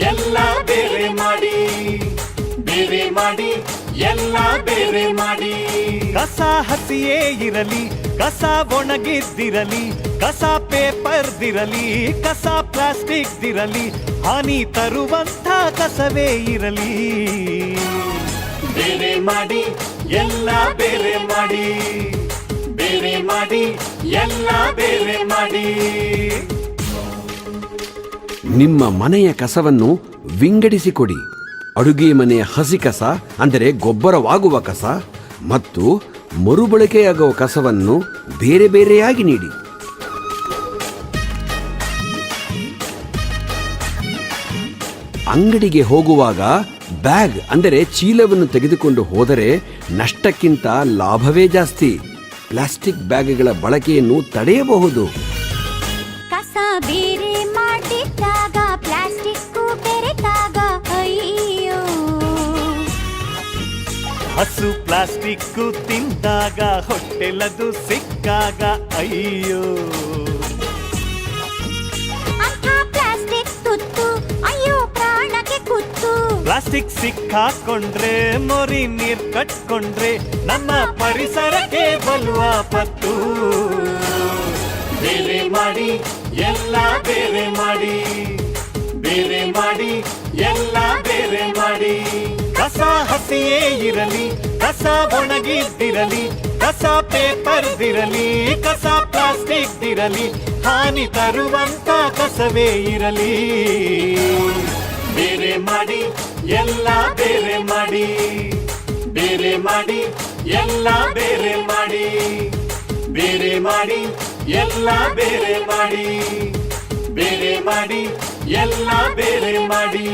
ಎಲ್ಲ ಬೇರೆ ಮಾಡಿ, ಬೇರೆ ಮಾಡಿ ಎಲ್ಲ ಬೇರೆ ಮಾಡಿ. ಕಸ ಹಸಿಯೇ ಇರಲಿ, ಕಸ ಒಣಗಿದ್ದಿರಲಿ, ಕಸ ಪೇಪರ್ದಿರಲಿ, ಕಸ ಪ್ಲಾಸ್ಟಿಕ್ದಿರಲಿ, ಹಾನಿ ತರುವಂಥ ಕಸವೇ ಇರಲಿ. ಬೇರೆ ಮಾಡಿ ಎಲ್ಲ ಬೇರೆ ಮಾಡಿ, ಬೇರೆ ಮಾಡಿ ಎಲ್ಲ ಬೇರೆ ಮಾಡಿ. ನಿಮ್ಮ ಮನೆಯ ಕಸವನ್ನು ವಿಂಗಡಿಸಿಕೊಡಿ. ಅಡುಗೆ ಮನೆಯ ಹಸಿ ಕಸ ಅಂದರೆ ಗೊಬ್ಬರವಾಗುವ ಕಸ ಮತ್ತು ಮರುಬಳಕೆಯಾಗುವ ಕಸವನ್ನು ಬೇರೆ ಬೇರೆಯಾಗಿ ನೀಡಿ. ಅಂಗಡಿಗೆ ಹೋಗುವಾಗ ಬ್ಯಾಗ್ ಅಂದರೆ ಚೀಲವನ್ನು ತೆಗೆದುಕೊಂಡು ಹೋದರೆ ನಷ್ಟಕ್ಕಿಂತ ಲಾಭವೇ ಜಾಸ್ತಿ. ಪ್ಲಾಸ್ಟಿಕ್ ಬ್ಯಾಗ್ಗಳ ಬಳಕೆಯನ್ನು ತಡೆಯಬಹುದು. ಕಸ ಬೇರೆ ಮಾಡಿದಾಗ ಪ್ಲಾಸ್ಟಿಕ್ ಬೆರೆತಾಗ ಅಯ್ಯೋ, ಹಸು ಪ್ಲಾಸ್ಟಿಕ್ ತಿಂದಾಗ ಹೊಟ್ಟೆಲದು ಸಿಕ್ಕಾಗ ಅಯ್ಯೋ. ಅಂಥ ಪ್ಲಾಸ್ಟಿಕ್ ತುತ್ತು ಅಯ್ಯೋ ಪ್ರಾಣಕ್ಕೆ ಕುತ್ತು. ಪ್ಲಾಸ್ಟಿಕ್ ಸಿಕ್ಕಾಕೊಂಡ್ರೆ ಮೊರಿ ನೀರ್ ಕಟ್ಕೊಂಡ್ರೆ ನಮ್ಮ ಪರಿಸರಕ್ಕೆ ಬಲು ಆಪತ್ತು. ಬೇರೆ ಮಾಡಿ ಎಲ್ಲ ಬೇರೆ ಮಾಡಿ, ಬೇರೆ ಮಾಡಿ ಎಲ್ಲ ಬೇರೆ ಮಾಡಿ. ಕಸ ಹಸಿಯೇ ಇರಲಿ, ಕಸ ಒಣಗಿದ್ದಿರಲಿ, ಕಸ ಪೇಪರ್ದಿರಲಿ, ಕಸ ಪ್ಲಾಸ್ಟಿಕ್ದಿರಲಿ, ಹಾನಿ ತರುವಂತ ಕಸವೇ ಇರಲಿ. ಬೇರೆ ಮಾಡಿ ಎಲ್ಲ ಬೇರೆ ಮಾಡಿ, ಬೇರೆ ಮಾಡಿ ಎಲ್ಲ ಬೇರೆ ಮಾಡಿ, ಬೇರೆ ಮಾಡಿ ಎಲ್ಲ ಬೇರೆ ಮಾಡಿ, ಬೇರೆ ಮಾಡಿ ಎಲ್ಲ ಬೇರೆ ಮಾಡಿ.